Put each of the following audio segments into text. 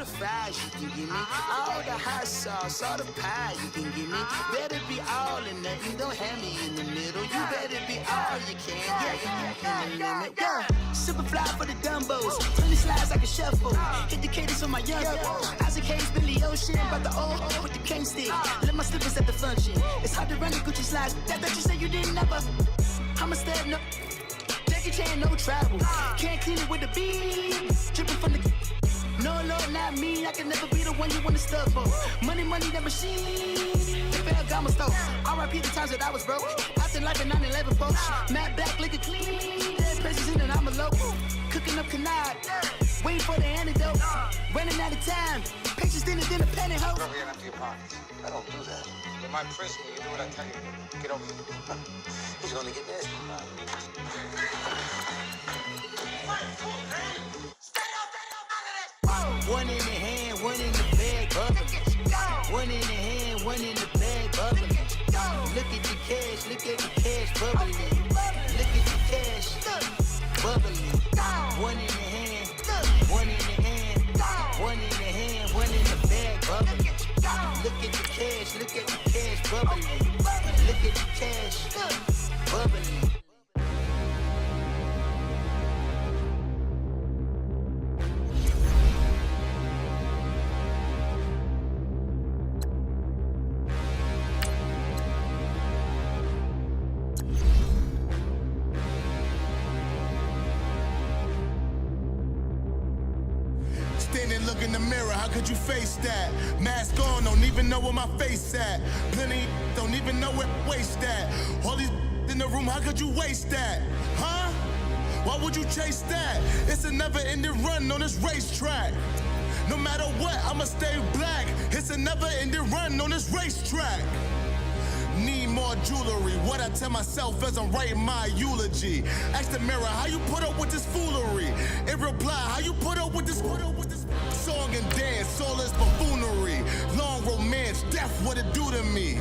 the fries you can give me, all the hot sauce, all the pie you can give me. Better be all or nothing, don't have me in the middle. You better be all you can, yeah, in the limit. Yeah, super fly for the Dumbos, 20 slides like a shuffle. Hit the cadence on my young Isaac Hayes, Billy Ocean, about the old with the cane stick. Let my slippers at the function. It's hard to run the Gucci slides. That bet you say you didn't never. I'm a step no. Jackie Chan, no travel. Can't clean it with the beat. Dripping from the. No, Lord, not me. I can never be the one you wanna stuff for. Money, that machine. The Ferragamo store. R.I.P. the times that I was broke. After life in 9/11, folks. Matte black, liquor clean. Dead president and I'm a local. Cooking up canard. Waiting for the antidote. Running out of time. Patience than a penny hoe. Over here and empty your pockets. I don't do that. You're my prisoner. You do what I tell you. Get over here. He's gonna get this. One in the hand, one in the bag, bubbling. One in the hand, one in the bag, bubbling. Look at the cash, bubbling. Look at the cash, bubbling. One in the hand, one in the hand, one in the hand, one in the bag, bubbling. Look at the cash, bubbling. Look at the cash, bubbling. Look in the mirror, how could you face that? Mask on, don't even know where my face at. Plenty don't even know where waste at. All these in the room, how could you waste that? Huh? Why would you chase that? It's a never-ending run on this racetrack. No matter what, I'ma stay black. It's a never-ending run on this racetrack. Need more jewelry, what I tell myself as I'm writing my eulogy. Ask the mirror, how you put up with this foolery? In reply, how you put up with this song and dance, all this buffoonery. Long romance, death, what it do to me?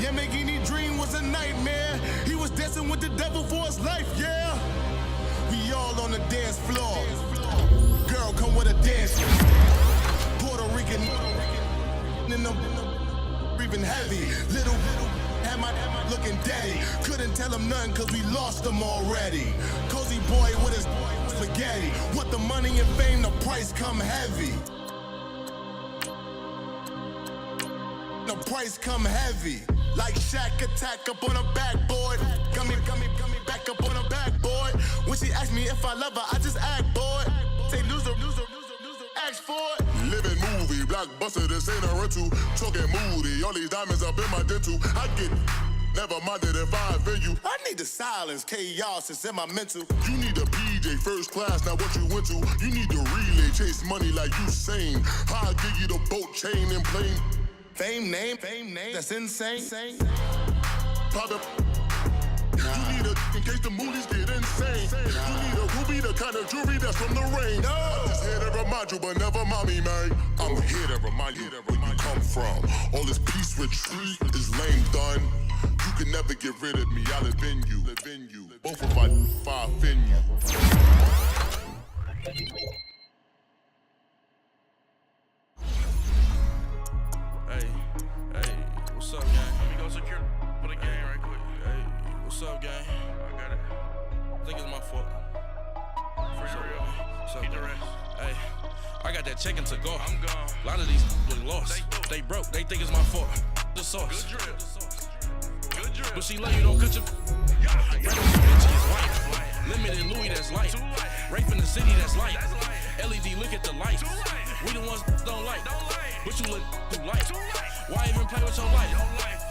Yamagini dream was a nightmare. He was dancing with the devil for his life, yeah. We all on the dance floor. Girl, come with a dance. Puerto Rican in the breathing heavy. Little had my looking daddy. Couldn't tell him nothing cause we lost him already. Cozy boy with his spaghetti. With the money and fame, the price come heavy. The price come heavy. Like Shaq attack up on a backboard. Gummy, back up on a backboard. When she asked me if I love her, I just act bored. Say loser, ask for it. Living movie, blockbuster, this ain't a rental. Talking moody, all these diamonds up in my dental. I get never minded if I offend you. I need the silence, chaos, it's in my mental. You need a PJ, first class, not what you went to. You need the relay, chase money like you sane. I'll give you the boat, chain, and plane. Fame name, that's insane. Pop up. You need a, in case the movies get insane. You need a ruby, the kind of jewelry that's from the rain. I'm just here to remind you, but never mind me, man. I'm here to remind you where you come from. All this peace retreat is lame done. You can never get rid of me, I live in you. Both of my five in you. Hey, what's up, gang? Let me go secure for the game right quick. Hey, what's up, gang? I got it. I think it's my fault. For real. What's up, gang? Hey, I got that chicken to go. I'm gone. A lot of these look lost. They broke. They think it's my fault. The sauce. Good drip. But she love you, don't cut your. Bitch is white. Limited Louis, that's light. Rape in the city, that's light. LED, look at the lights. We the ones don't like. But you look too light. Why even play with your life?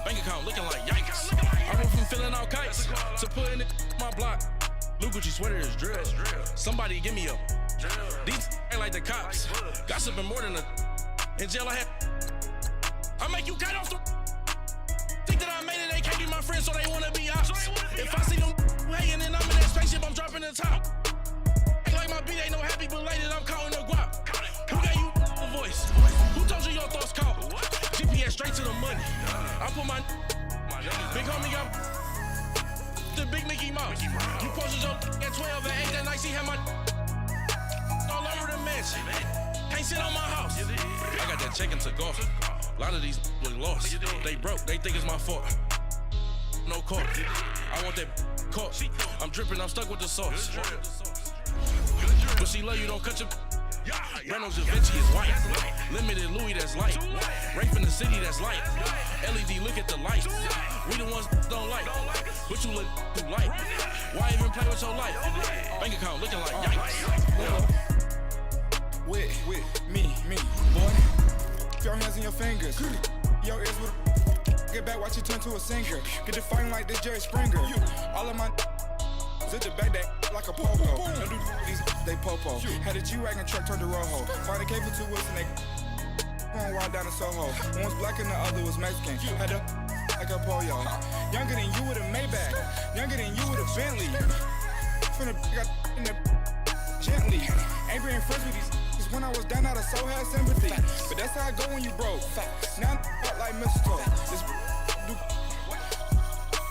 Bank account looking like yikes. I went from filling out kites to putting it my block. New Gucci sweater is drill. Somebody give me a. These ain't like the cops. Gossiping more than a. In jail I had. I make you cut off the. Think that I made it, they can't be my friends, so they wanna be ops. If I see them hating and I'm in that spaceship, I'm dropping the top. Act like my beat ain't no happy belated, I'm counting the guap. Who gave you a voice? Who told you your thoughts count? GPS straight to the money. I put my big homie got the big Mickey Mouse. You posted your at 12 and 8 that night, she had my all over the mansion. Can't sit on my house. check into golf. A lot of these look lost. They broke, they think it's my fault. No call. I want that caught. I'm dripping, I'm stuck with the sauce. But she love you, don't cut your. Reynolds Da Vinci is white. Limited Louis, that's light. Rape in the city, that's light. LED, look at the lights. We the ones don't like. But you look too light. Why even play with your life? Bank account looking like yikes. With me, boy. Keep your hands in your fingers. Your ears with. Get back, watch you turn to a singer. Get to fighting like this Jerry Springer. All of my zip the back that like a popo. Don't do these, they popo. Had a G-Wagon truck turned to Rojo. Find a cable 2 wheels and they going wild down in Soho. One was black and the other was Mexican. Had a like a pollo. Younger than you with a Maybach. Younger than you with a Bentley. From the got in the gently. Ain't being friends with these. When I was down, I so had sympathy. But that's how I go when you broke. Now I'm out like mistletoe. This do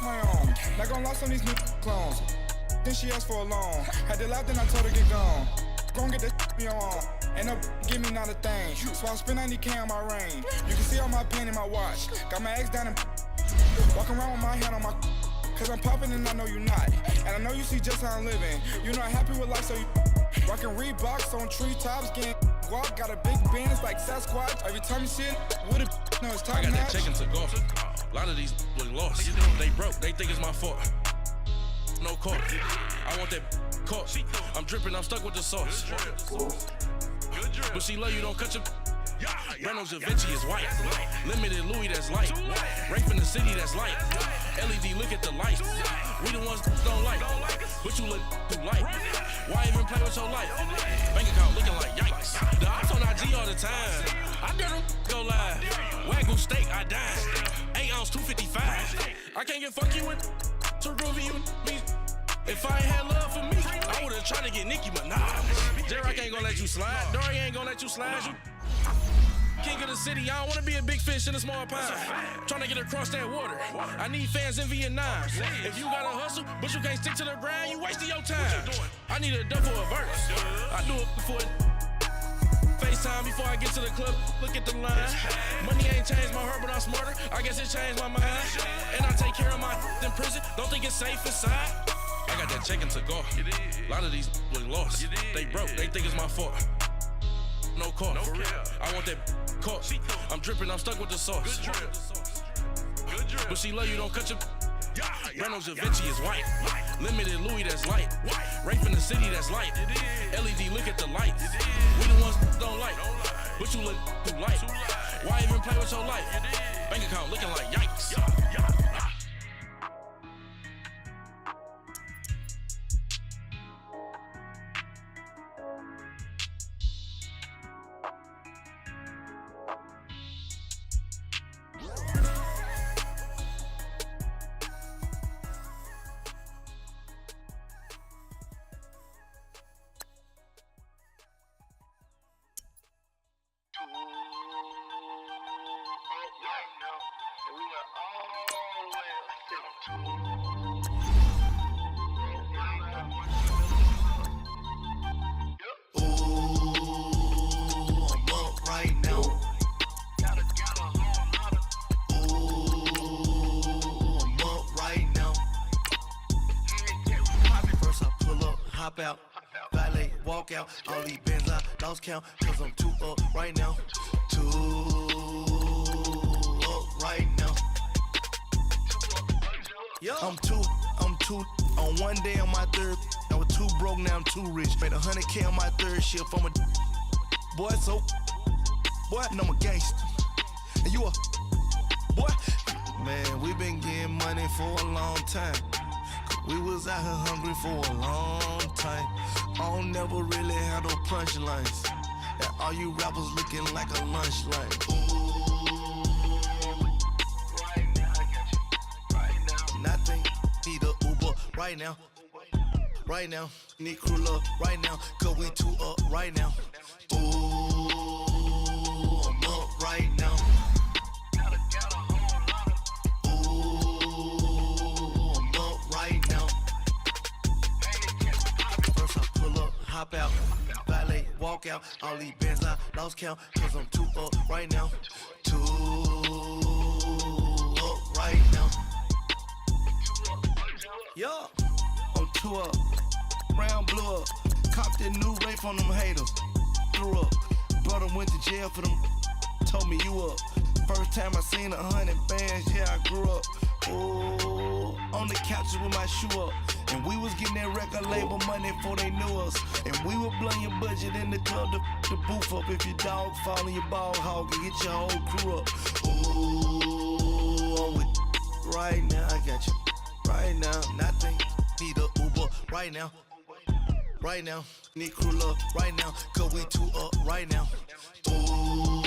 my own. Not gonna lost on these new clones. Then she asked for a loan. Had to laugh, then I told her get gone. Gon' get that me on. Ain't no give me not a thing. So I spend 90K on my range. You can see all my pain in my watch. Got my ex down and walking around with my hand on my. Cause I'm popping and I know you not. And I know you see just how I'm living. You not happy with life, so you. Rockin' Reeboks on treetops, getting guap. Got a big band, it's like Sasquatch. Every time you see it, with it, no, it's top I got notch. that check into golf. A lot of these look lost. They broke, they think it's my fault. No call. I want that caught. I'm dripping, I'm stuck with the sauce. But she love you, don't cut your. Reynolds Da Vinci is white. Limited Louis, that's light. Rape in the city, that's light. LED, look at the lights. We the ones don't like. But you look too light. Why even play with your life? Bank account looking like yikes. The ops on IG all the time. I dare them go live. Wagyu steak, I dine. 8 ounce, 255. I can't get funky with too groovy you me. If I ain't had love for me, I would've tried to get Nicki Minaj. J-Rock ain't gonna let you slide. Dory ain't gonna let you slide. You king of the city, I don't wanna be a big fish in a small pond. Tryna get across that water. I need fans in Vietnam. If you gotta hustle, but you can't stick to the grind, you wasting your time. I need a double a verse. I do it before FaceTime before I get to the club. Look at the line. Money ain't changed my heart, but I'm smarter. I guess it changed my mind. And I take care of my in prison. Don't think it's safe inside. I got that check into golf. A lot of these look lost. They broke, they think it's my fault. No call, for real. I want that caught. I'm dripping, I'm stuck with the sauce. But she love you, don't cut your. Reynolds Da Vinci is white. Limited Louis, that's light. Rape in the city, that's light. LED, look at the lights. We the ones don't like. But you look too light. Why even play with your life? Bank account looking like yikes. Out, valet, walk out, all these bands I lost count, cause I'm too up right now, too up right now. I'm too, on one day on my third, I was too broke, now I'm too rich, made 100K on my third shift, I'm a boy, so, boy, and I'm a gangster, and you a, boy, man, we been getting money for a long time. We was out here hungry for a long time. I don't never really have no punchlines. And all you rappers looking like a lunch line. Right now, I got you. Right now. Nothing, need a Uber right now. Right now, need crew love right now. Cause we too up right now. Ooh, I'm up right now. Hop out, valet, walk walk out. All these bands I lost count, cause I'm too up right now. Too up right now. Yeah, I'm too up. Round blew up. Copped that new rape on them haters. Threw up. Brother went to jail for them. Told me you up. First time I seen 100 bands, yeah, I grew up. Ooh, on the couches with my shoe up. And we was getting that record label money before they knew us. And we were blowing your budget in the club to boof up. If your dog fall in your ball hog and get your whole crew up. Ooh, I'm with right now, I got you. Right now, nothing, need a Uber right now. Right now, need crew love right now. Cause we too up right now. Ooh,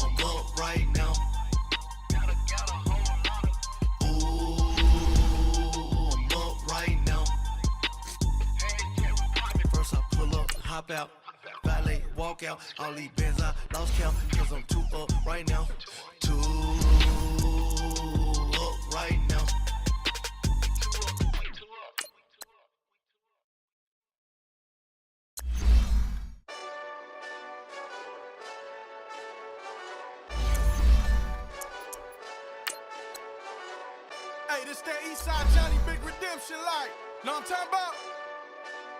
I'm up right now. Hop out, valet, walk out. All these bands I lost count, cause I'm too up right now. Too up right now. Hey, this that Eastside Johnny Big Redemption like. Know what I'm talking about?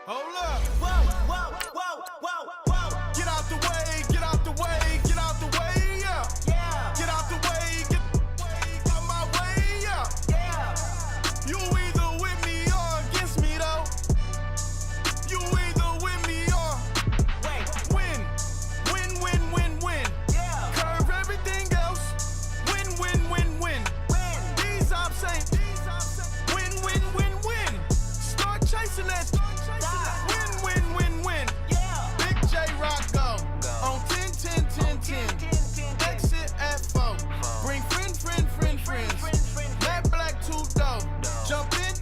Hold up. Whoa, whoa, whoa, whoa, whoa. Get out the way, get out the way, get out the way, yeah. Yeah. Get out the way, get out my way, yeah. Yeah. You either with me or against me though. You either with me or win. Win, win, win, win. Yeah. Curve everything else. Win, win, win, win. Win. These I'm saying. Win, win, win, win. Start chasing that. Win, win, win, win. Yeah. Big J Rock go. On 10, 10, 10, 10. Exit at 4. Bring friends. Black, two dough. Jump in.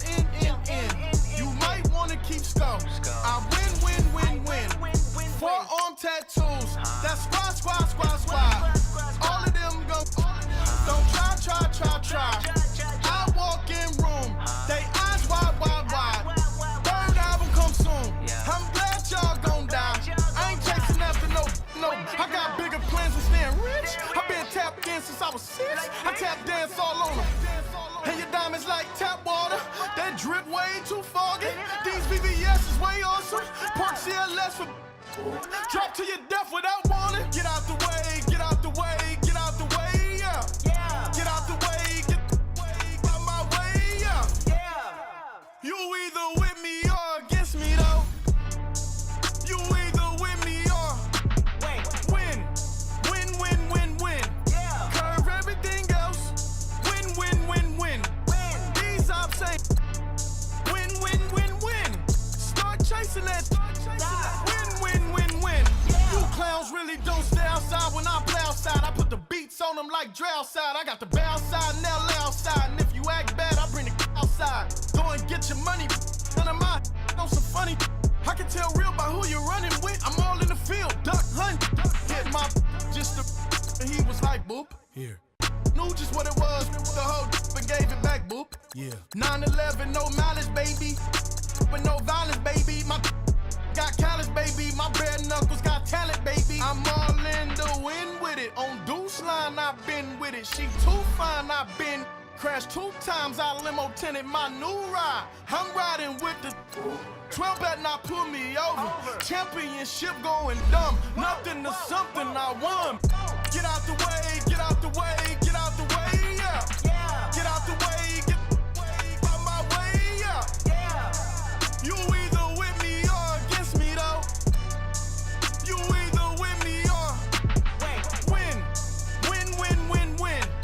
You might wanna keep score. I win. Forearm tattoos. That's squad. All of them go. Don't try. I walk in room. They eyes wide. Third album come soon. I'm glad y'all gon' die. I ain't chasing after no. I got bigger plans than staying rich. I been tap in since I was 6. I tap dance all on them. And your diamonds like tap water. That drip way too foggy. These VVS is way awesome. Park CLS for drop to your death without warning. Get out the way, yeah. Yeah. Get out the way, get out my way, yeah. Yeah. You either with me or against me though. You either with me or win. Yeah. Curve everything else. Win. These I'm saying. Win. Start chasing that. Win. Yeah. You clowns really don't stay outside when I play outside. I put the beats on them like Dre outside. I got the bow side and LA outside. And if you act bad, I bring the outside. Go and get your money. None of my on some funny. I can tell real by who you're running with. I'm all in the field. Duck hunt. Hit my just the and he was like boop. Here. Knew just what it was. The whole and gave it back boop. Yeah. 9/11, no mileage, baby. But no violence, baby. My got callous, baby. My bare knuckles got talent, baby. I'm all in the wind with it. On Deuce line, I've been with it. She too fine, I've been crashed 2 times. I limo tinted my new ride. I'm riding with the 12 better not pull me over. Championship going dumb. Nothing to something I won. Get out the way, yeah. Yeah. Get out the way, get out my way, yeah. Yeah. You either with me or against me though. You either with me or win.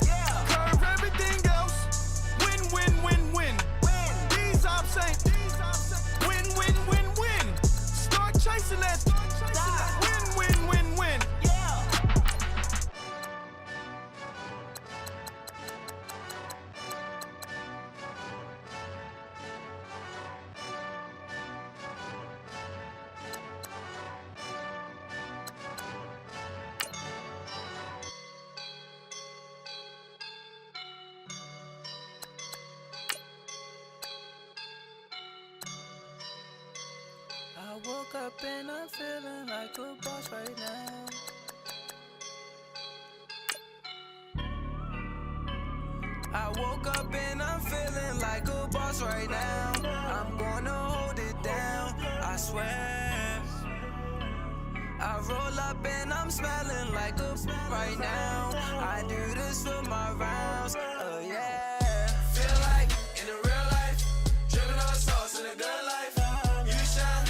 Yeah. Curve everything else. Win. These I'm saying. Win. Start chasing that. Win. Yeah. up and I'm feeling like a boss right now. I woke up and I'm feeling like a boss right now. I'm gonna hold it down, I swear. I roll up and I'm smelling like a right now. I do this for my rounds, oh yeah. Feel like in the real life, dripping on sauce in a good life. You shine,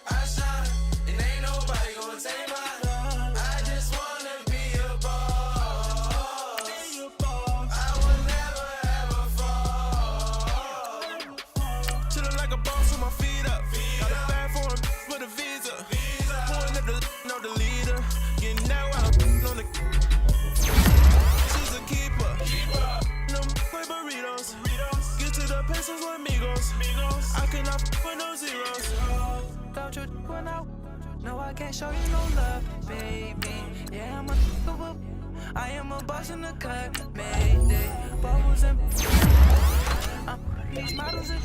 I shine, and ain't nobody gonna take mine. I just wanna be a boss. I will never ever fall. Chillin' like a boss with my feet up. Got a bag for him with a visa. Pulling up the leader. Getting that while I'm on the. She's a keeper. No play burritos. Get to the pesos with amigos. I cannot with no zeros. Don't you run out? No, I can't show you no love, baby. Yeah, I am a boss in the cut, mayday. Bubbles and these models and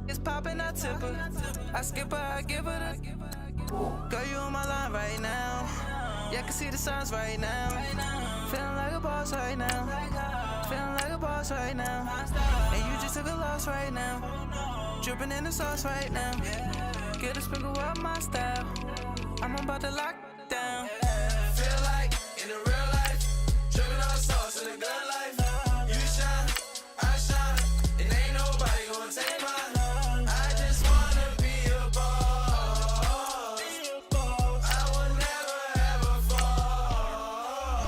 it's popping, I tip her. I skip her, I give her the. Girl, you on my line right now. Yeah, I can see the signs right now. Feeling like a boss right now. Feeling like a boss right now. And you just took a loss right now. Dripping in the sauce right now. Get a sprinkle up my style. I'm about to lock down. Feel like in the real life, dripping on sauce in a good life. You shine, I shine, and ain't nobody gonna take mine. I just wanna be a boss. I will never ever fall.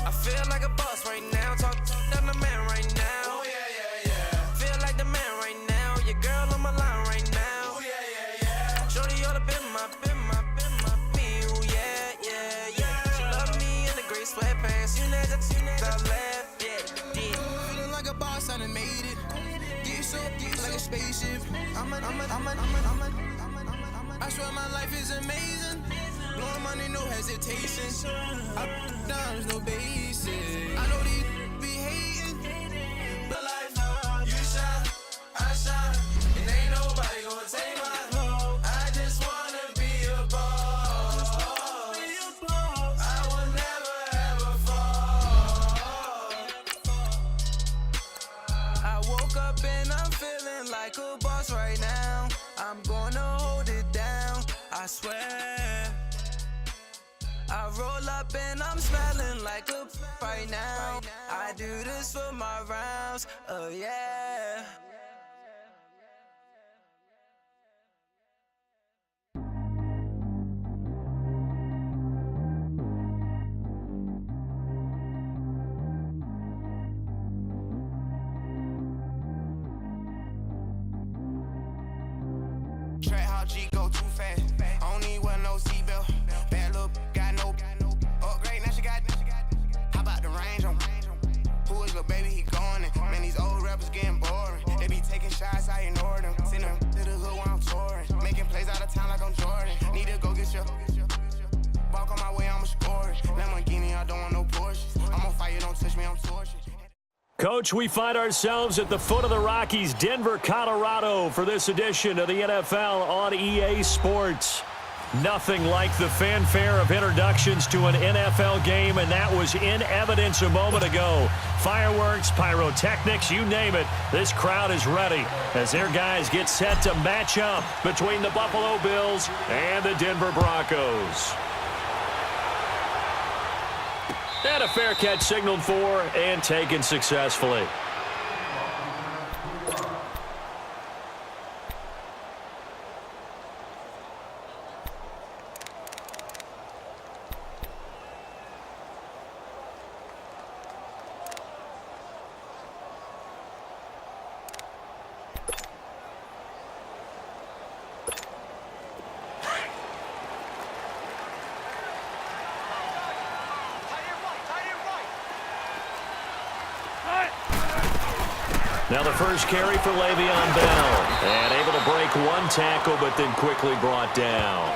I feel like a boss right now. Talk to the man right now. Oh yeah. Feel like the man right now. Your girl on my line right now. Oh yeah. Shorty all up in my me. Oh yeah. She love me in the gray sweatpants. You never I left, yeah. Feeling like a boss, I done made it. Get so like a spaceship. I swear my life is amazing. Blowing money, no hesitation. Up, down, there's no basic. I know these be hating, but life, you shine, I shine, and ain't nobody gonna take mine. I just wanna be a boss. I will never ever fall. I woke up and I'm feeling like a boss right now. I'm gonna hold it down, I swear. I roll up and I'm smelling like a right now. I do this for my rounds, oh yeah. Track how G go too fast. I don't need wear no seatbelt. Bad look, got no upgrade. Now she got. How about the range on? Who is little baby? He going in. Man, these old rappers getting boring. They be taking shots, I ignore them. Send them to the hood while I'm touring. Making plays out of town like I'm Jordan. Need to go get your. Walk on my way, I'ma score it. Lamborghini, I don't want no Porsches. I'm on fire, don't touch me, I'm tortured. Coach, we find ourselves at the foot of the Rockies, Denver, Colorado, for this edition of the NFL on EA Sports. Nothing like the fanfare of introductions to an NFL game, and that was in evidence a moment ago. Fireworks, pyrotechnics, you name it. This crowd is ready as their guys get set to match up between the Buffalo Bills and the Denver Broncos. And a fair catch signaled for and taken successfully. Now the first carry for Le'Veon Bell. And able to break one tackle, but then quickly brought down.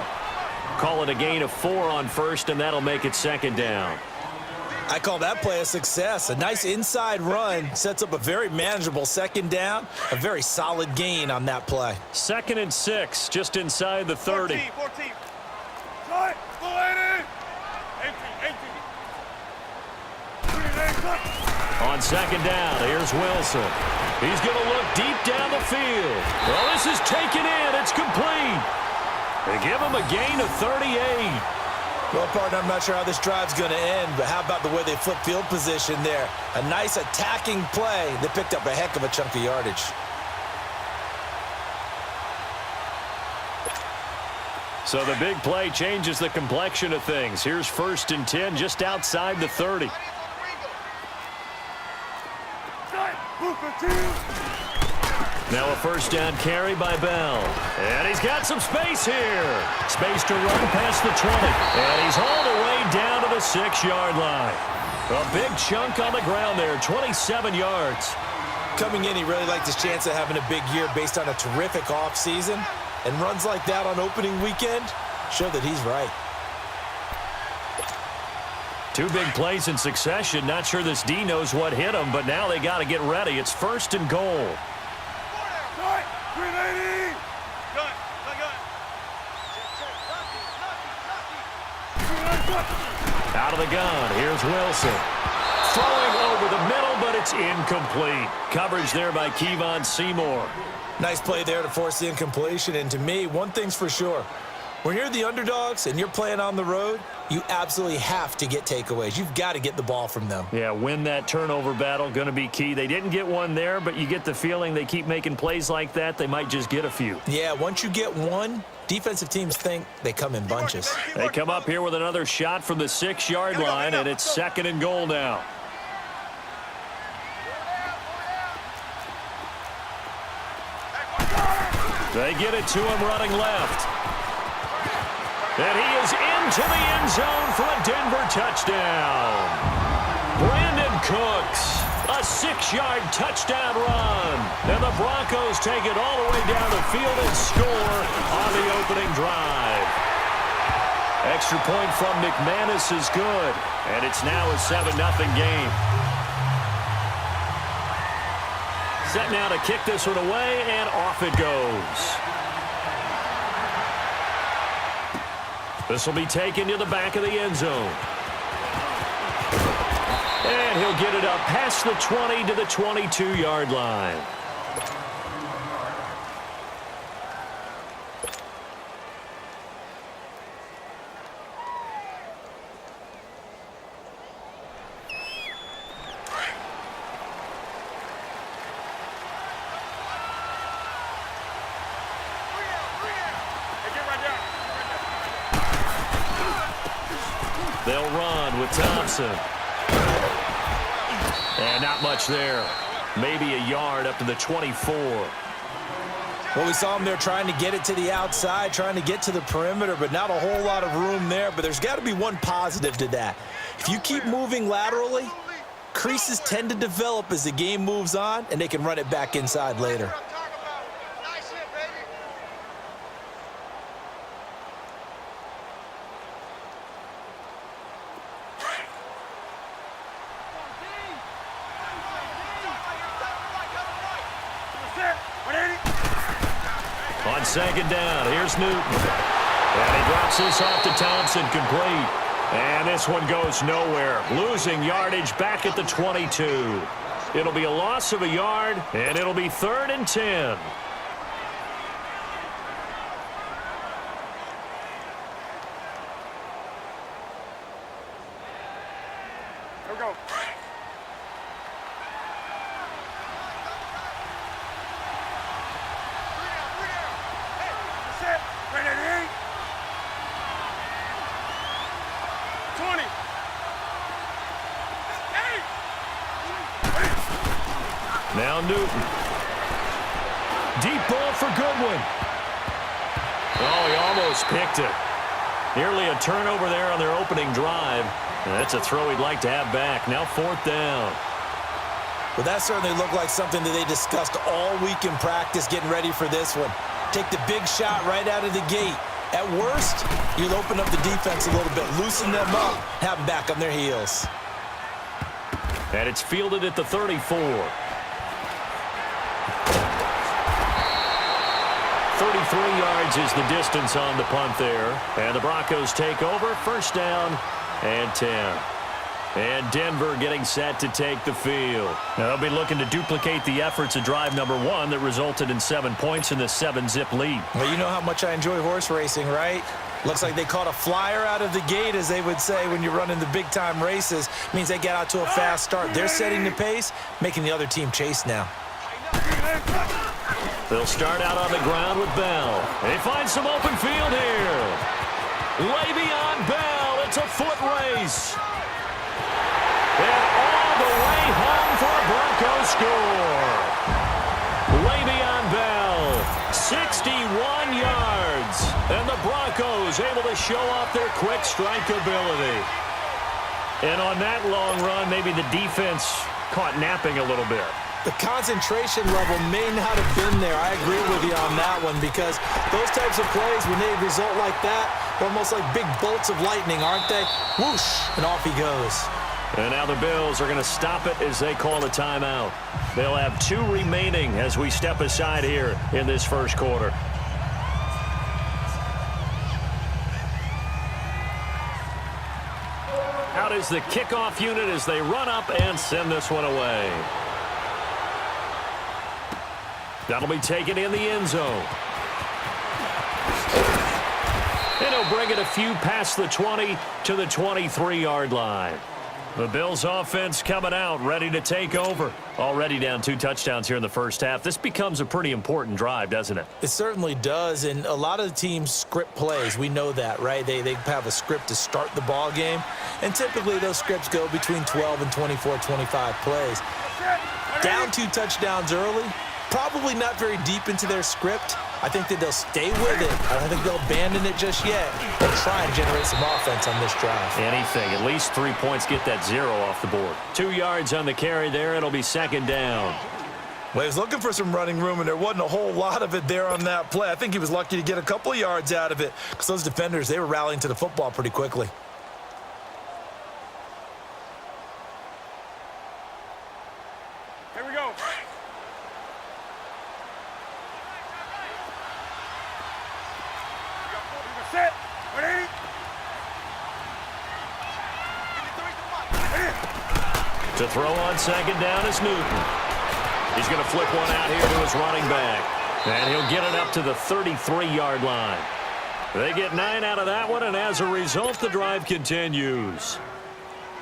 Call it a gain of 4 on first, and that'll make it second down. I call that play a success. A nice inside run sets up a very manageable second down, a very solid gain on that play. 2nd and 6, just inside the 30. 14. On 2nd down, here's Wilson. He's going to look deep down the field. Well, this is taken in. It's complete. They give him a gain of 38. Well, partner, I'm not sure how this drive's going to end, but how about the way they flip field position there? A nice attacking play that picked up a heck of a chunk of yardage. So the big play changes the complexion of things. Here's 1st and 10 just outside the 30. Now a 1st down carry by Bell. And he's got some space here. Space to run past the 20. And he's hauled away down to the 6-yard line. A big chunk on the ground there, 27 yards. Coming in, he really liked his chance of having a big year based on a terrific offseason. And runs like that on opening weekend show that he's right. 2 big plays in succession. Not sure this D knows what hit him, but now they got to get ready. It's 1st and goal. Out of the gun, here's Wilson. Throwing over the middle, but it's incomplete. Coverage there by Kevon Seymour. Nice play there to force the incompletion. And to me, one thing's for sure. When you're the underdogs and you're playing on the road, you absolutely have to get takeaways. You've got to get the ball from them. Yeah, win that turnover battle, going to be key. They didn't get one there, but you get the feeling they keep making plays like that, they might just get a few. Yeah, once you get one, defensive teams think they come in bunches. They come up here with another shot from the 6-yard line, and it's 2nd and goal now. They get it to him running left. And he is into the end zone for a Denver touchdown. Brandon Cooks, a 6-yard touchdown run. And the Broncos take it all the way down the field and score on the opening drive. Extra point from McManus is good. And it's now a 7-0 game. Set now to kick this one away, and off it goes. This will be taken to the back of the end zone. And he'll get it up past the 20 to the 22-yard line. They'll run with Thompson. And not much there. Maybe a yard up to the 24. Well, we saw him there trying to get it to the outside, trying to get to the perimeter, but not a whole lot of room there. But there's got to be one positive to that. If you keep moving laterally, creases tend to develop as the game moves on, and they can run it back inside later. On 2nd down, here's Newton. And he drops this off to Thompson, complete. And this one goes nowhere. Losing yardage back at the 22. It'll be a loss of a yard, and it'll be 3rd and 10. Here we go. Now Newton. Deep ball for Goodwin. Oh, he almost picked it. Nearly a turnover there on their opening drive. And that's a throw he'd like to have back. Now 4th down. Well, that certainly looked like something that they discussed all week in practice getting ready for this one. Take the big shot right out of the gate. At worst, you'll open up the defense a little bit, loosen them up, have them back on their heels. And it's fielded at the 34. 33 yards is the distance on the punt there. And the Broncos take over. First down and 10. And Denver getting set to take the field. Now they'll be looking to duplicate the efforts of drive number 1 that resulted in 7 points in the 7-zip lead. Well, you know how much I enjoy horse racing, right? Looks like they caught a flyer out of the gate, as they would say when you're running the big-time races. Means they get out to a fast start. They're setting the pace, making the other team chase now. They'll start out on the ground with Bell. They find some open field here. Le'Veon Bell, it's a foot race. And all the way home for a Broncos score. Le'Veon Bell, 61 yards. And the Broncos able to show off their quick strike ability. And on that long run, maybe the defense caught napping a little bit. The concentration level may not have been there. I agree with you on that one, because those types of plays, when they result like that, they're almost like big bolts of lightning, aren't they? Whoosh, and off he goes. And now the Bills are going to stop it as they call a timeout. They'll have 2 remaining as we step aside here in this first quarter. Out is the kickoff unit as they run up and send this one away. That'll be taken in the end zone. And he'll bring it a few past the 20 to the 23-yard line. The Bills offense coming out, ready to take over. Already down 2 touchdowns here in the first half. This becomes a pretty important drive, doesn't it? It certainly does, and a lot of the teams script plays. We know that, right? They have a script to start the ball game, and typically those scripts go between 12 and 24, 25 plays. Down 2 touchdowns early, probably not very deep into their script. I think that they'll stay with it. I don't think they'll abandon it just yet. They'll try and generate some offense on this drive. Anything. At least 3 points, get that 0 off the board. 2 yards on the carry there. It'll be second down. Well, he was looking for some running room, and there wasn't a whole lot of it there on that play. I think he was lucky to get a couple of yards out of it, because those defenders, they were rallying to the football pretty quickly. Here we go. Set. Ready? To throw on second down is Newton. He's going to flip one out here to his running back. And he'll get it up to the 33-yard line. They get 9 out of that one, and as a result, the drive continues.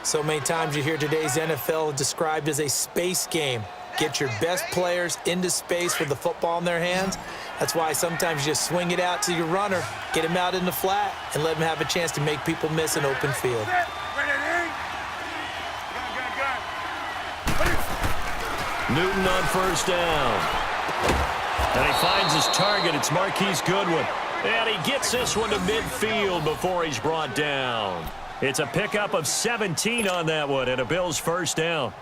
So many times you hear today's NFL described as a space game. Get your best players into space with the football in their hands. That's why sometimes you just swing it out to your runner, get him out in the flat, and let him have a chance to make people miss an open field. Newton on first down. And he finds his target. It's Marquise Goodwin. And he gets this one to midfield before he's brought down. It's a pickup of 17 on that one and a Bills first down.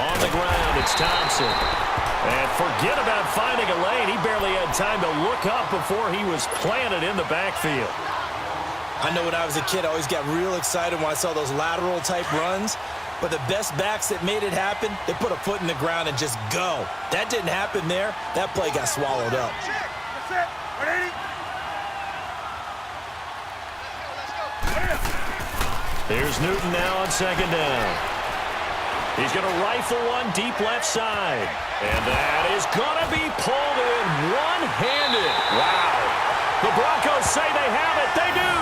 On the ground, it's Thompson. And forget about finding a lane. He barely had time to look up before he was planted in the backfield. I know when I was a kid, I always got real excited when I saw those lateral-type runs. But the best backs that made it happen, they put a foot in the ground and just go. That didn't happen there. That play got swallowed up. Here's Newton now on second down. He's going to rifle one deep left side. And that is going to be pulled in one-handed. Wow. The Broncos say they have it. They do.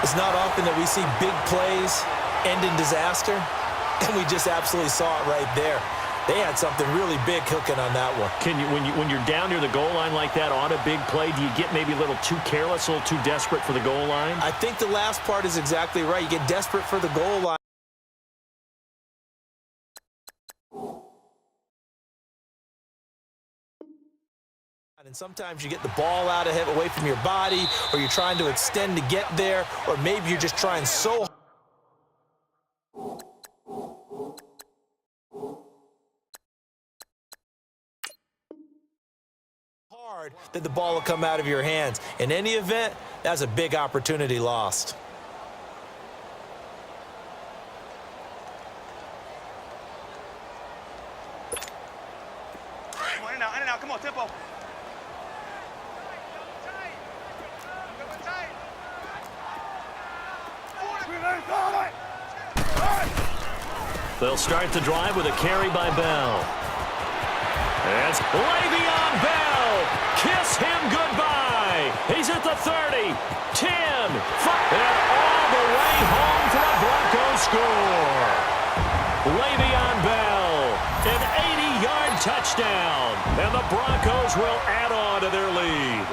It's not often that we see big plays end in disaster, and we just absolutely saw it right there. They had something really big cooking on that one. Can you, when you're down near the goal line like that on a big play, do you get maybe a little too careless, a little too desperate for the goal line? I think the last part is exactly right. You get desperate for the goal line. And sometimes you get the ball out of it, away from your body, or you're trying to extend to get there, or maybe you're just trying so hard that the ball will come out of your hands. In any event, that's a big opportunity lost. In and out, come on, tempo. They'll start the drive with a carry by Bell. It's Le'Veon Bell. Kiss him goodbye. He's at the 30, 10, 5, and all the way home for a Broncos score. Le'Veon Bell, an 80-yard touchdown, and the Broncos will add on to their lead.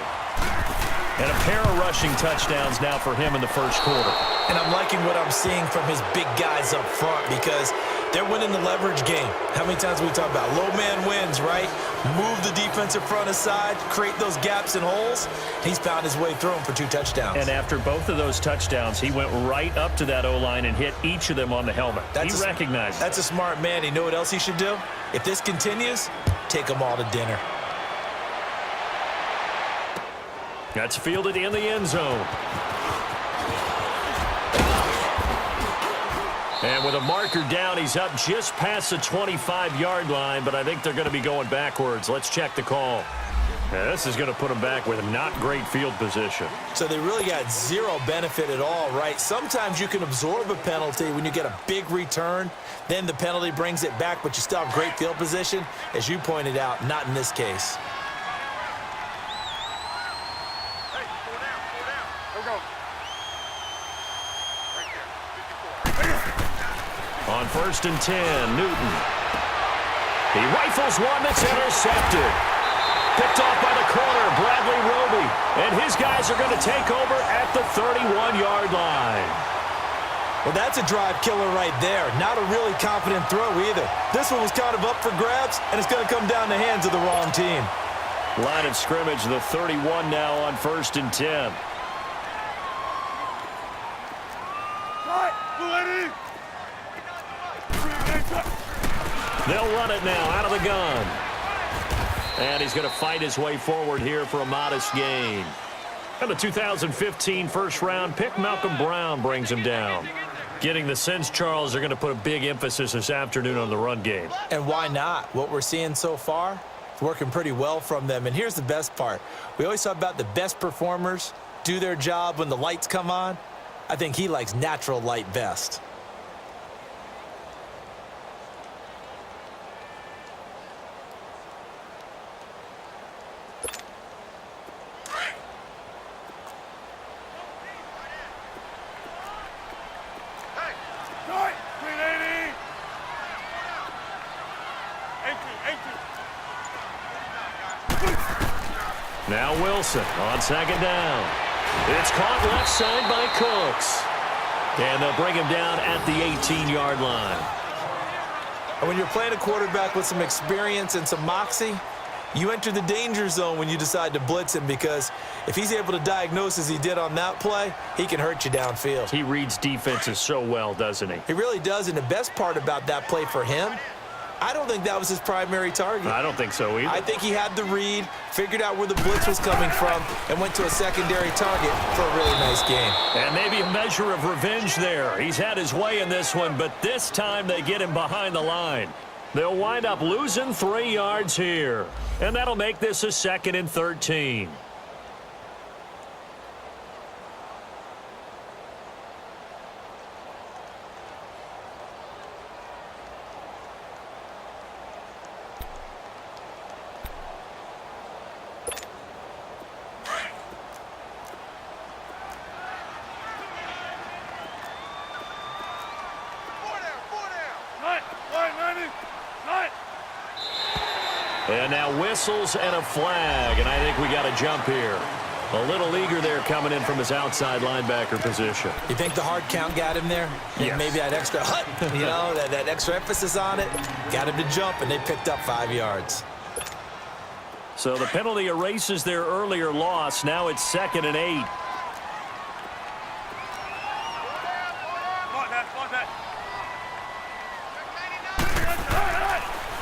And a pair of rushing touchdowns now for him in the first quarter. And I'm liking what I'm seeing from his big guys up front because they're winning the leverage game. How many times we talk about low man wins, right? Move the defensive front aside, create those gaps and holes. He's found his way through them for 2 touchdowns. And after both of those touchdowns, he went right up to that O-line and hit each of them on the helmet. He recognized it. That's a smart man. You know what else he should do? If this continues, take them all to dinner. That's fielded in the end zone. And with a marker down, he's up just past the 25-yard line, but I think they're going to be going backwards. Let's check the call. Yeah, this is going to put them back with not great field position. So they really got zero benefit at all, right? Sometimes you can absorb a penalty when you get a big return. Then the penalty brings it back, but you still have great field position. As you pointed out, not in this case. On 1st and 10, Newton. He rifles one that's intercepted. Picked off by the corner, Bradley Roby. And his guys are going to take over at the 31-yard line. Well, that's a drive killer right there. Not a really confident throw either. This one was kind of up for grabs, and it's going to come down the hands of the wrong team. Line of scrimmage, the 31 now on 1st and 10. They'll run it now out of the gun. And he's going to fight his way forward here for a modest gain. And the 2015 first-round pick, Malcolm Brown, brings him down. Getting the sense, Charles, they're going to put a big emphasis this afternoon on the run game. And why not? What we're seeing so far, it's working pretty well from them. And here's the best part. We always talk about the best performers do their job when the lights come on. I think he likes natural light best. Now Wilson on 2nd down. It's caught left side by Cooks. And they'll bring him down at the 18-yard line. And when you're playing a quarterback with some experience and some moxie, you enter the danger zone when you decide to blitz him, because if he's able to diagnose as he did on that play, he can hurt you downfield. He reads defenses so well, doesn't he? He really does, and the best part about that play for him, I don't think that was his primary target. I don't think so either. I think he had the read, figured out where the blitz was coming from, and went to a secondary target for a really nice game. And maybe a measure of revenge there. He's had his way in this one, but this time they get him behind the line. They'll wind up losing 3 yards here. And that'll make this a 2nd and 13. And now whistles and a flag, and I think we got a jump here. A little eager there coming in from his outside linebacker position. You think the hard count got him there? Yes. Maybe that extra that extra emphasis on it got him to jump, and they picked up 5 yards. So the penalty erases their earlier loss. Now it's 2nd and 8.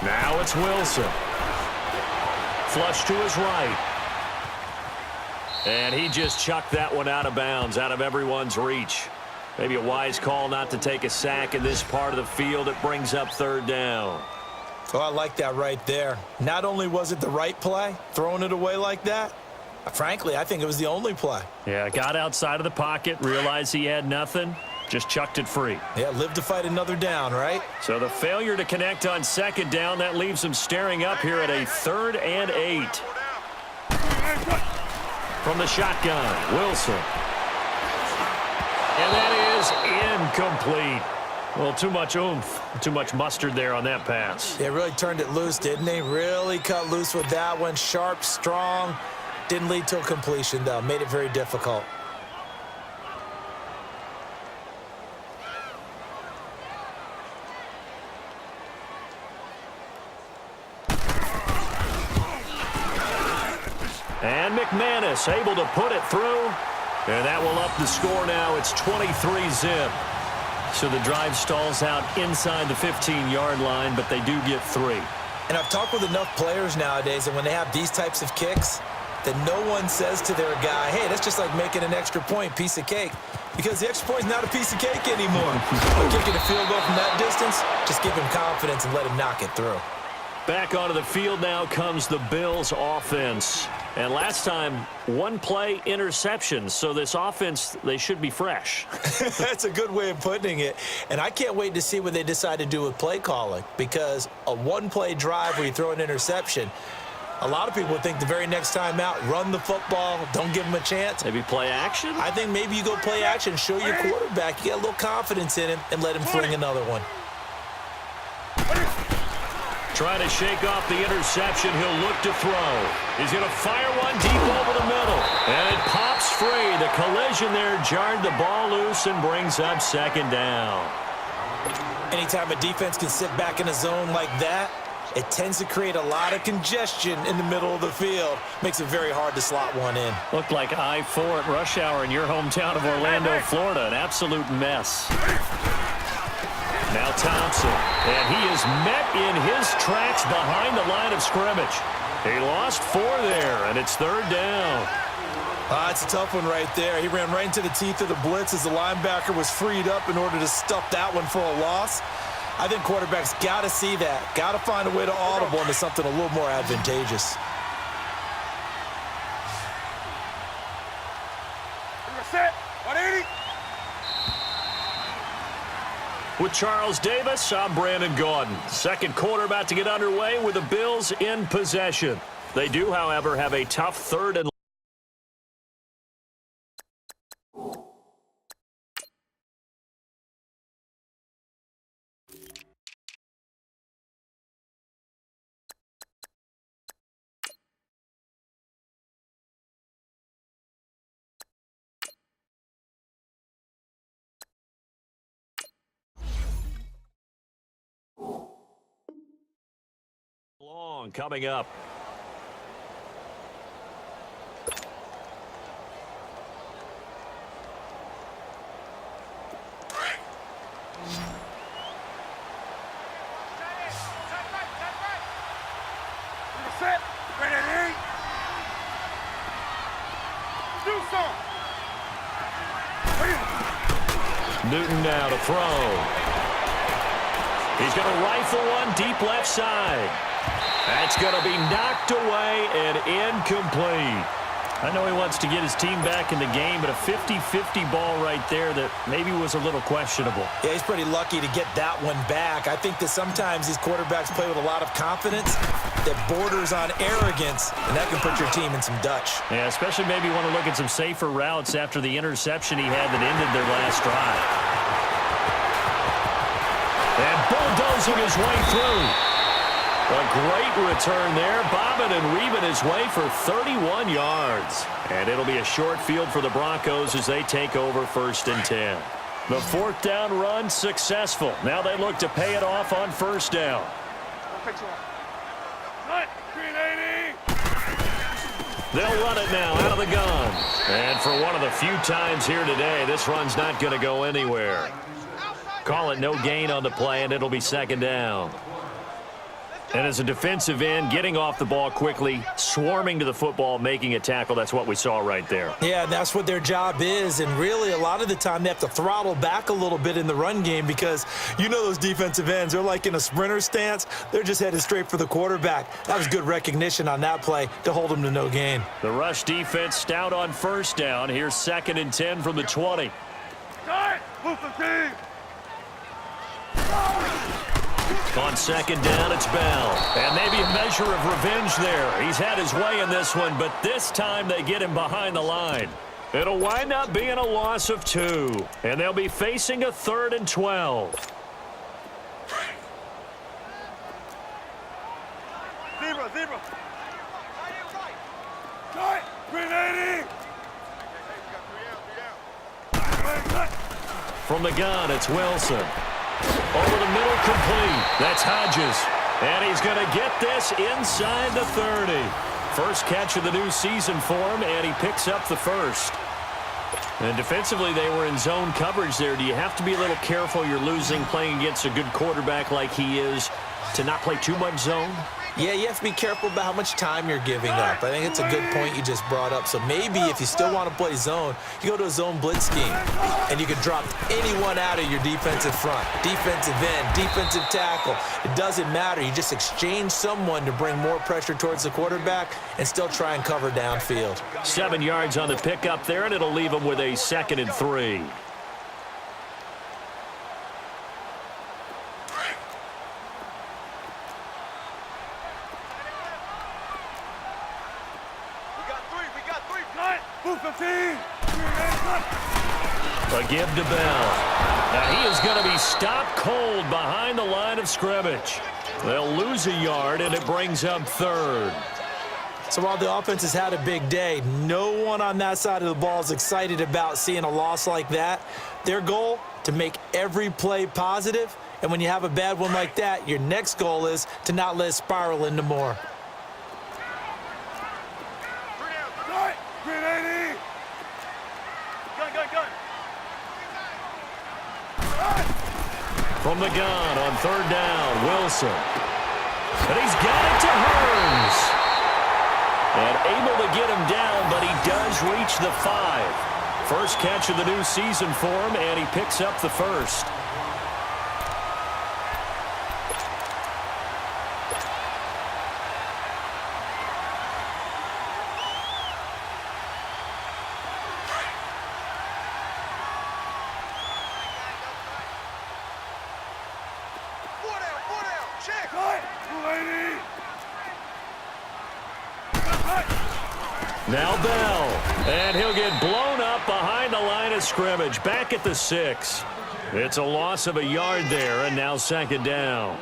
Now it's Wilson. Flush to his right. And he just chucked that one out of bounds, out of everyone's reach. Maybe a wise call not to take a sack in this part of the field. It brings up 3rd down. Oh, I like that right there. Not only was it the right play, throwing it away like that, frankly, I think it was the only play. Yeah, got outside of the pocket, realized he had nothing, just chucked it free. Yeah, live to fight another down, right? So the failure to connect on 2nd down, that leaves him staring up here at a 3rd and 8. From the shotgun, Wilson. And that is incomplete. Well, too much oomph, too much mustard there on that pass. They really turned it loose, didn't they? Really cut loose with that one. Sharp, strong. Didn't lead to a completion, though. Made it very difficult. And McManus able to put it through. And that will up the score now. It's 23-zip. So the drive stalls out inside the 15-yard line, but they do get 3. And I've talked with enough players nowadays, and when they have these types of kicks, that no one says to their guy, hey, that's just like making an extra point, piece of cake. Because the extra point is not a piece of cake anymore. But kicking a field goal from that distance, just give him confidence and let him knock it through. Back onto the field now comes the Bills offense. And last time, 1 play interception. So this offense, they should be fresh. That's a good way of putting it. And I can't wait to see what they decide to do with play calling. Because a 1-play drive where you throw an interception, a lot of people would think the very next time out, run the football, don't give him a chance. Maybe play action? I think maybe you go play action, show your quarterback, you get a little confidence in him, and let him fling another one. Trying to shake off the interception. He'll look to throw. He's going to fire one deep over the middle. And it pops free. The collision there jarred the ball loose and brings up 2nd down. Anytime a defense can sit back in a zone like that, it tends to create a lot of congestion in the middle of the field. Makes it very hard to slot one in. Looked like I-4 at rush hour in your hometown of Orlando, Florida. An absolute mess. Now Thompson, and he is met in his tracks behind the line of scrimmage. He lost 4 there, and it's 3rd down. It's a tough one right there. He ran right into the teeth of the blitz as the linebacker was freed up in order to stuff that one for a loss. I think quarterbacks got to see that, got to find a way to audible into something a little more advantageous. Set, 180. With Charles Davis, I'm Brandon Gaudin. 2nd quarter about to get underway with the Bills in possession. They do, however, have a tough 3rd and long coming up. Set, ready. Do some. Newton now to throw. He's going to rifle one deep left side. That's going to be knocked away and incomplete. I know he wants to get his team back in the game, but a 50-50 ball right there that maybe was a little questionable. Yeah, he's pretty lucky to get that one back. I think that sometimes these quarterbacks play with a lot of confidence that borders on arrogance, and that can put your team in some Dutch. Yeah, especially maybe you want to look at some safer routes after the interception he had that ended their last drive. And bulldozing his way through. A great return there, bobbing and weaving his way for 31 yards. And it'll be a short field for the Broncos as they take over 1st and 10. The 4th down run successful. Now they look to pay it off on 1st down. They'll run it now out of the gun. And for one of the few times here today, this run's not going to go anywhere. Call it no gain on the play, and it'll be second down. And as a defensive end, getting off the ball quickly, swarming to the football, making a tackle, that's what we saw right there. Yeah, that's what their job is. And really, a lot of the time, they have to throttle back a little bit in the run game because you know those defensive ends, they're like in a sprinter stance. They're just headed straight for the quarterback. That was good recognition on that play to hold them to no gain. The rush defense stout on first down. Here's 2nd and 10 from the 20. Move the team. On 2nd down, it's Bell. And maybe a measure of revenge there. He's had his way in this one, but this time they get him behind the line. It'll wind up being a loss of 2. And they'll be facing a 3rd and 12. Zebra. Cut. 380. From the gun, it's Wilson. Over the middle, complete. That's Hodges. And he's going to get this inside the 30. First catch of the new season for him, and he picks up the first. And defensively, they were in zone coverage there. Do you have to be a little careful you're losing playing against a good quarterback like he is to not play too much zone? Yeah, you have to be careful about how much time you're giving up. I think it's a good point you just brought up. So maybe if you still want to play zone, you go to a zone blitz scheme, and you can drop anyone out of your defensive front, defensive end, defensive tackle. It doesn't matter. You just exchange someone to bring more pressure towards the quarterback and still try and cover downfield. 7 yards on the pickup there, and it'll leave him with a 2nd and 3. A give to Bell. Now he is going to be stopped cold behind the line of scrimmage. They'll lose a yard, and it brings up 3rd. So while the offense has had a big day, no one on that side of the ball is excited about seeing a loss like that. Their goal, to make every play positive, and when you have a bad one like that, your next goal is to not let it spiral into more. From the gun on 3rd down, Wilson. And he's got it to Hearns. And able to get him down, but he does reach the 5. First catch of the new season for him, and he picks up the first. Now Bell, and he'll get blown up behind the line of scrimmage, back at the 6. It's a loss of a yard there, and now 2nd down.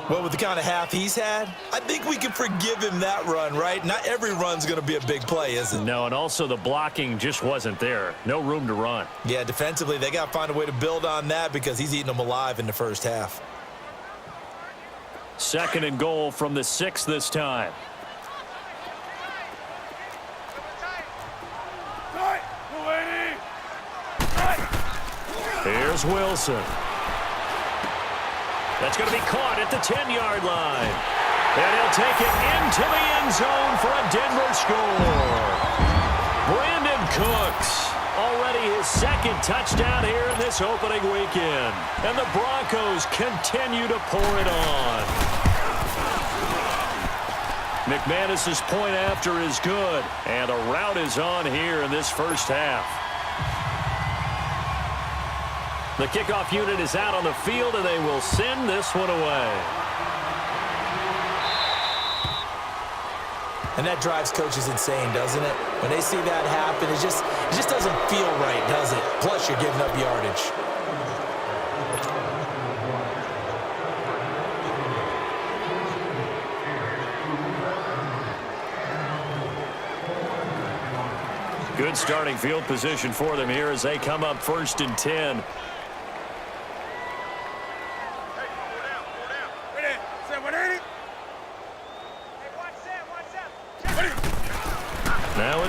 Well, with the kind of half he's had, I think we can forgive him that run, right? Not every run's going to be a big play, is it? No, and also the blocking just wasn't there. No room to run. Yeah, defensively, they got to find a way to build on that because he's eating them alive in the first half. 2nd and goal from the 6 this time. Here's Wilson. That's going to be caught at the 10-yard line. And he'll take it into the end zone for a Denver score. Brandon Cooks, already his 2nd touchdown here in this opening weekend. And the Broncos continue to pour it on. McManus's point after is good. And a rout is on here in this first half. The kickoff unit is out on the field, and they will send this one away. And that drives coaches insane, doesn't it? When they see that happen, it just doesn't feel right, does it? Plus, you're giving up yardage. Good starting field position for them here as they come up 1st and 10.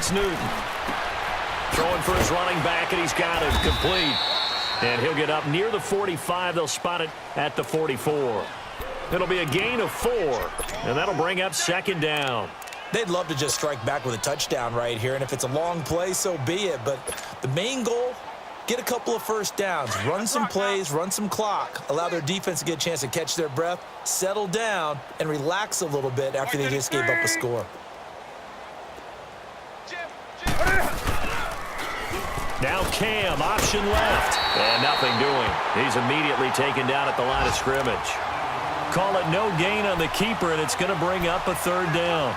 it's Newton. Throwing for his running back, and he's got it complete. And he'll get up near the 45. They'll spot it at the 44. It'll be a gain of 4, and that'll bring up second down. They'd love to just strike back with a touchdown right here, and if it's a long play, so be it. But the main goal, get a couple of first downs, run some plays, run some clock, allow their defense to get a chance to catch their breath, settle down, and relax a little bit after they just gave up a score. Now Cam, option left, and nothing doing. He's immediately taken down at the line of scrimmage. Call it no gain on the keeper, and it's going to bring up a third down.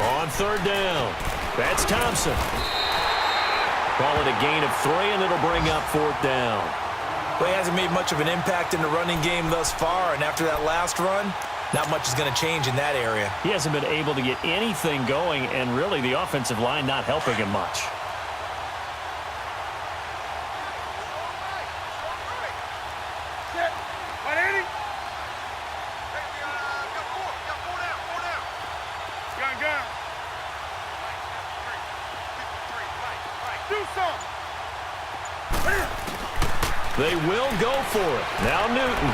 On third down, that's Thompson. Call it a gain of 3, and it'll bring up fourth down. Well, he hasn't made much of an impact in the running game thus far, and after that last run, not much is going to change in that area. He hasn't been able to get anything going, and really the offensive line not helping him much. They will go for it. Now Newton.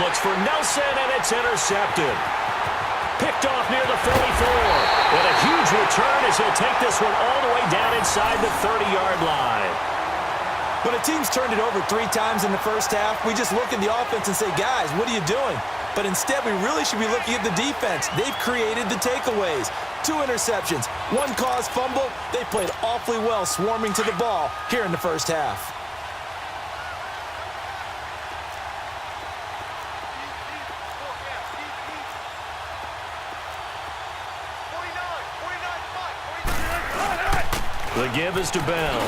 Looks for Nelson, and it's intercepted. Picked off near the 44. And a huge return as he'll take this one all the way down inside the 30-yard line. When a team's turned it over 3 times in the first half, we just look at the offense and say, guys, what are you doing? But instead, we really should be looking at the defense. They've created the takeaways. 2 interceptions, 1 caused fumble. They played awfully well swarming to the ball here in the first half. The give is to Bell.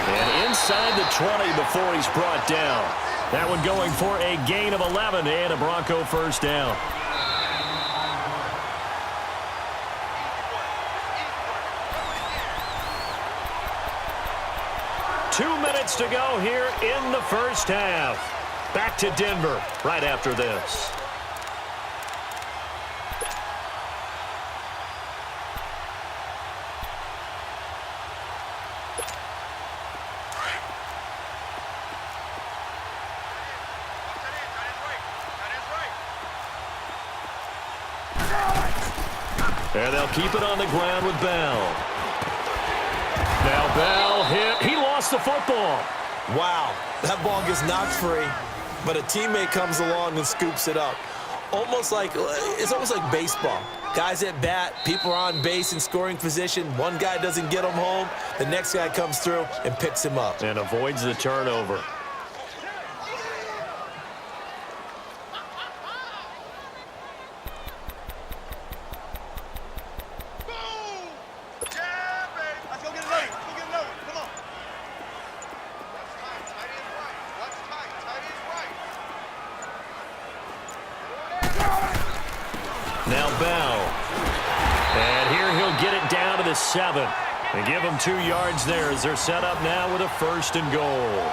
And inside the 20 before he's brought down. That one going for a gain of 11 and a Bronco first down. Two minutes to go here in the first half. Back to Denver right after this. And they'll keep it on the ground with Bell. Now Bell hit. He lost the football. Wow, that ball gets knocked free, but a teammate comes along and scoops it up. It's almost like baseball. Guys at bat, people are on base in scoring position. One guy doesn't get him home. The next guy comes through and picks him up. And avoids the turnover. Now Bell. And here he'll get it down to the 7. And give them 2 yards there as they're set up now with a 1st and goal.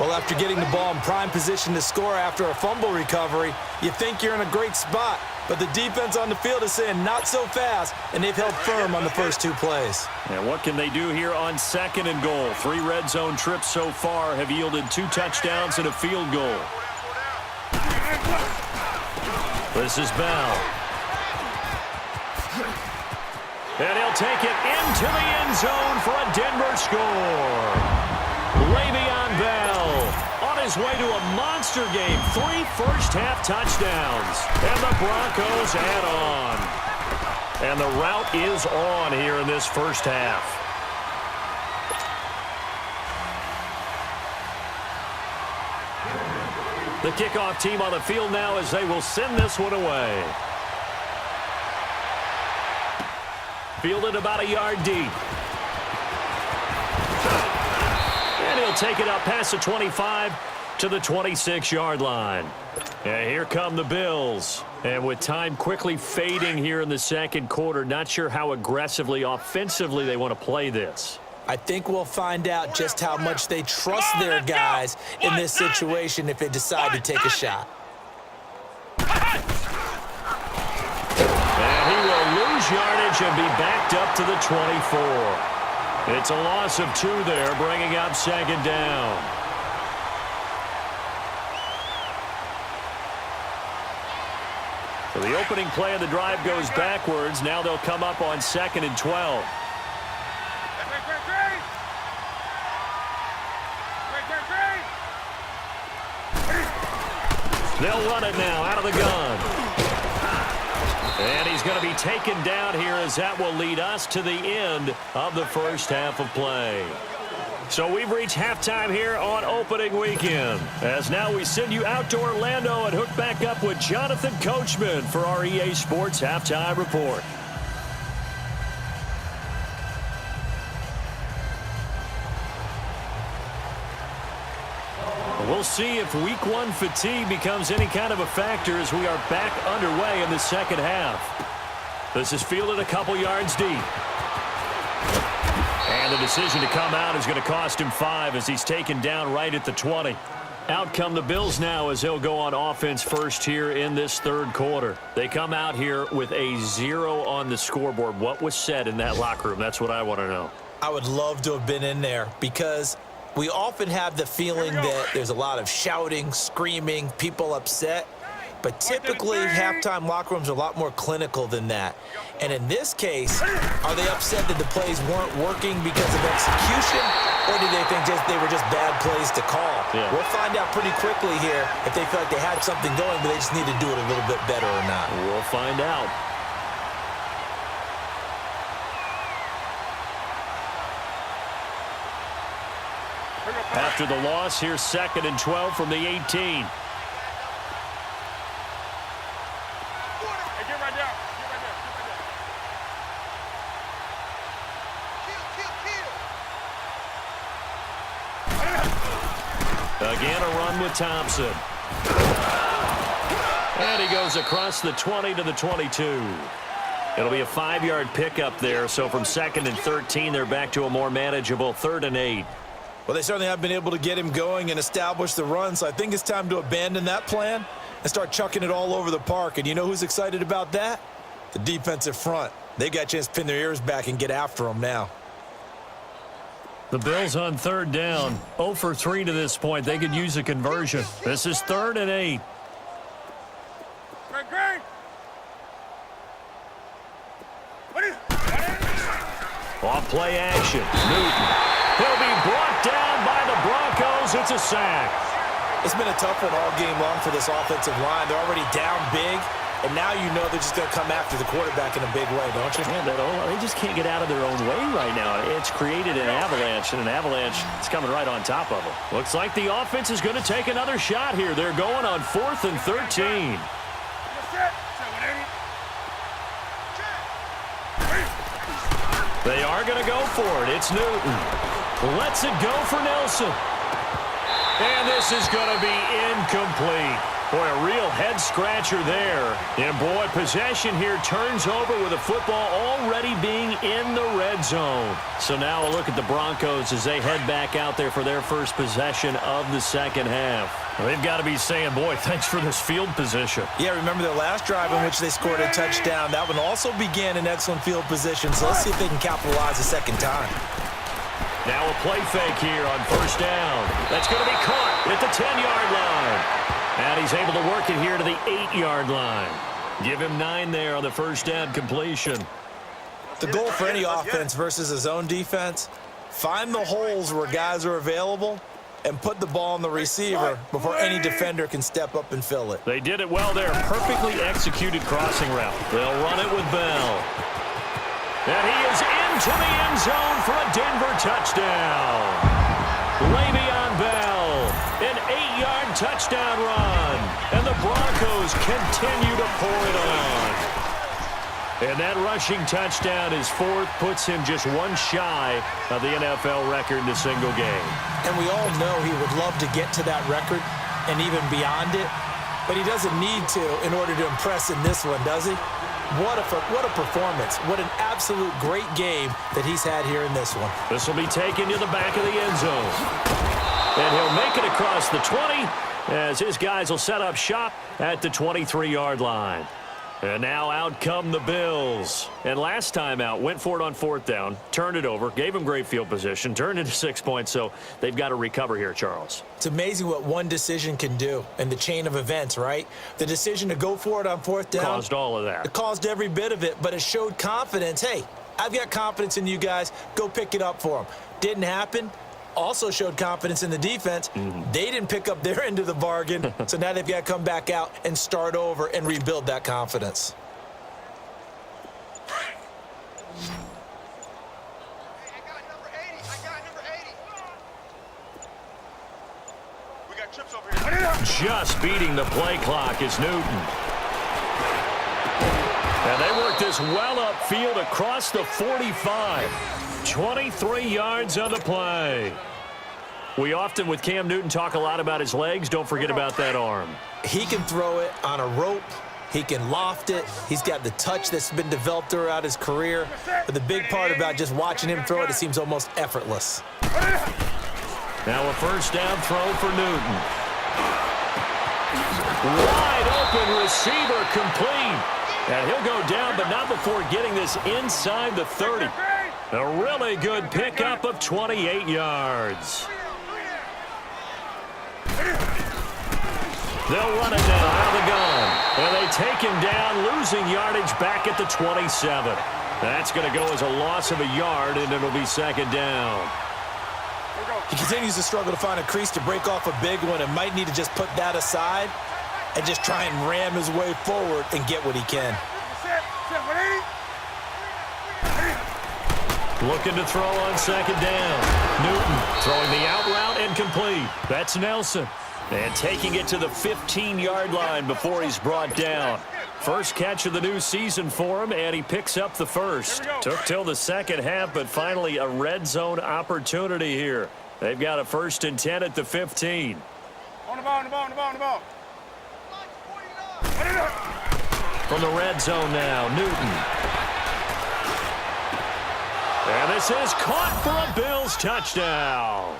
Well, after getting the ball in prime position to score after a fumble recovery, you think you're in a great spot. But the defense on the field is saying not so fast, and they've held firm on the first 2 plays. And what can they do here on 2nd and goal? 3 red zone trips so far have yielded 2 touchdowns and a field goal. This is Bell. And he'll take it into the end zone for a Denver score. Le'Veon Bell on his way to a monster game. 3 first-half touchdowns. And the Broncos add on. And the route is on here in this first half. The kickoff team on the field now as they will send this one away. Fielded about a yard deep. And he'll take it up past the 25 to the 26-yard line. And here come the Bills. And with time quickly fading here in the second quarter, not sure how aggressively, offensively they want to play this. I think we'll find out just how much they trust their guys in this situation if they decide to take a shot. And he will lose yardage and be backed up to the 24. It's a loss of 2 there, bringing up second down. So the opening play of the drive goes backwards. Now they'll come up on 2nd and 12. They'll run it now out of the gun. And he's going to be taken down here as that will lead us to the end of the first half of play. So we've reached halftime here on opening weekend. As now we send you out to Orlando and hook back up with Jonathan Coachman for our EA Sports Halftime Report. We'll see if week 1 fatigue becomes any kind of a factor as we are back underway in the second half. This is fielded a couple yards deep. And the decision to come out is going to cost him 5 as he's taken down right at the 20. Out come the Bills now as they'll go on offense first here in this third quarter. They come out here with a 0 on the scoreboard. What was said in that locker room? That's what I want to know. I would love to have been in there because we often have the feeling that there's a lot of shouting, screaming, people upset. But typically, halftime locker rooms are a lot more clinical than that. And in this case, are they upset that the plays weren't working because of execution? Or do they think they were just bad plays to call? Yeah. We'll find out pretty quickly here if they feel like they had something going, but they just need to do it a little bit better or not. We'll find out. After the loss, here's 2nd and 12 from the 18. Again, a run with Thompson. And he goes across the 20 to the 22. It'll be a 5-yard pickup there, so from 2nd and 13, they're back to a more manageable 3rd and 8. Well, they certainly have been able to get him going and establish the run, so I think it's time to abandon that plan and start chucking it all over the park. And you know who's excited about that? The defensive front. They got a chance to pin their ears back and get after him now. The Bills on 3rd down. 0 for 3 to this point. They could use a conversion. This is 3rd and 8. Off play action. Newton. He'll be brought down by the Broncos. It's a sack. It's been a tough one all game long for this offensive line. They're already down big, and now you know they're just going to come after the quarterback in a big way, don't you? Man, they just can't get out of their own way right now. It's created an avalanche, and an avalanche is coming right on top of them. Looks like the offense is going to take another shot here. They're going on 4th and 13. They are going to go for it. It's Newton. Lets it go for Nelson. And this is going to be incomplete. Boy, a real head-scratcher there. And, boy, possession here turns over with the football already being in the red zone. So now a look at the Broncos as they head back out there for their first possession of the second half. Well, they've got to be saying, boy, thanks for this field position. Yeah, remember their last drive in which they scored a touchdown. That one also began in excellent field position, so let's see if they can capitalize a second time. Now a play fake here on 1st down. That's going to be caught at the 10-yard line. And he's able to work it here to the 8-yard line. Give him 9 there on the 1st down completion. The goal for any offense versus a zone defense, find the holes where guys are available and put the ball on the receiver before any defender can step up and fill it. They did it well there. Perfectly executed crossing route. They'll run it with Bell. And he is into the end zone for a Denver touchdown. Le'Veon Bell, an 8-yard touchdown run. And the Broncos continue to pour it on. And that rushing touchdown, his fourth, puts him just one shy of the NFL record in a single game. And we all know he would love to get to that record and even beyond it, but he doesn't need to in order to impress in this one, does he? What a performance. What an absolute great game that he's had here in this one. This will be taken to the back of the end zone. And he'll make it across the 20 as his guys will set up shop at the 23-yard line. And now out come the Bills. And last time out, went for it on fourth down, turned it over, gave him great field position, turned into 6 points, so they've got to recover here, Charles. It's amazing what one decision can do in the chain of events, right? The decision to go for it on fourth down. Caused all of that. It caused every bit of it, but it showed confidence. Hey, I've got confidence in you guys. Go pick it up for them. Didn't happen. Also showed confidence in the defense. They didn't pick up their end of the bargain, so now they've got to come back out and start over and rebuild that confidence. Just beating the play clock is Newton. And they work this well upfield across the 45. 23 yards on the play. We often, with Cam Newton, talk a lot about his legs. Don't forget about that arm. He can throw it on a rope. He can loft it. He's got the touch that's been developed throughout his career. But the big part about just watching him throw it, it seems almost effortless. Now a first down throw for Newton. Wide open receiver complete. And he'll go down, but not before getting this inside the 30. A really good pickup of 28 yards. They'll run it now out of the gun. And they take him down, losing yardage back at the 27. That's going to go as a loss of a yard, and it'll be second down. He continues to struggle to find a crease to break off a big one and might need to just put that aside and just try and ram his way forward and get what he can. Looking to throw on second down. Newton throwing the out route and complete. That's Nelson. And taking it to the 15-yard line before he's brought down. First catch of the new season for him, and he picks up the first. Took till the second half, but finally a red zone opportunity here. They've got a 1st and 10 at the 15. On the ball, on the ball, on the ball, on the ball. From the red zone now, Newton. And this is caught for a Bills touchdown.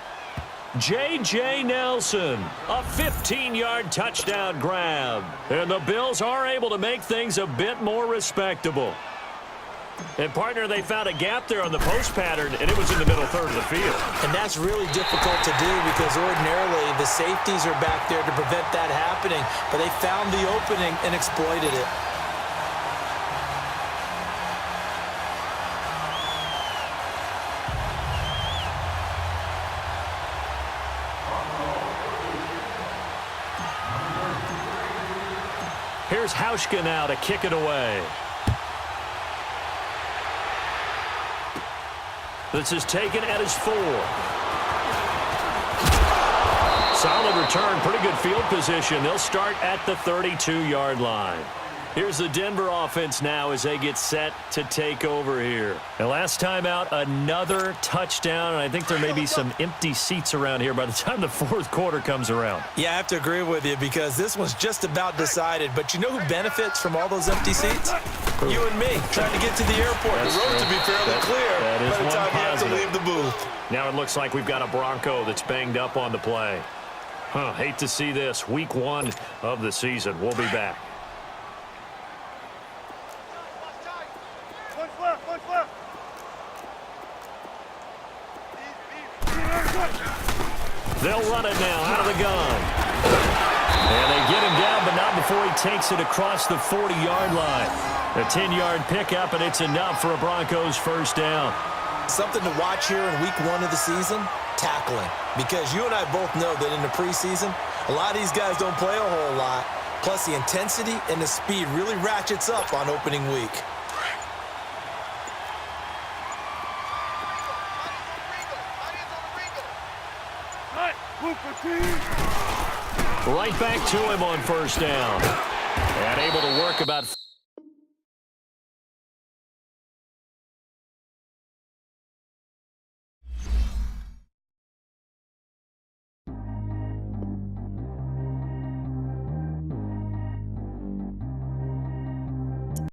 J.J. Nelson, a 15-yard touchdown grab. And the Bills are able to make things a bit more respectable. And, partner, they found a gap there on the post pattern, and it was in the middle third of the field. And that's really difficult to do because ordinarily the safeties are back there to prevent that happening, but they found the opening and exploited it. Here's Hauschka now to kick it away. This is taken at his 4. Solid return, pretty good field position. They'll start at the 32-yard line. Here's the Denver offense now as they get set to take over here. And last time out, another touchdown, and I think there may be some empty seats around here by the time the fourth quarter comes around. Yeah, I have to agree with you because this one's just about decided. But you know who benefits from all those empty seats? You and me, trying to get to the airport. That's the road to be fairly clear that is by the time you have to leave the booth. Now it looks like we've got a Bronco that's banged up on the play. Hate to see this. Week 1 of the season. We'll be back. They'll run it now out of the gun. And they get him down, but not before he takes it across the 40-yard line. A 10-yard pickup, and it's enough for a Broncos first down. Something to watch here in week 1 of the season, tackling. Because you and I both know that in the preseason, a lot of these guys don't play a whole lot. Plus, the intensity and the speed really ratchets up on opening week. Right back to him on first down. And able to work about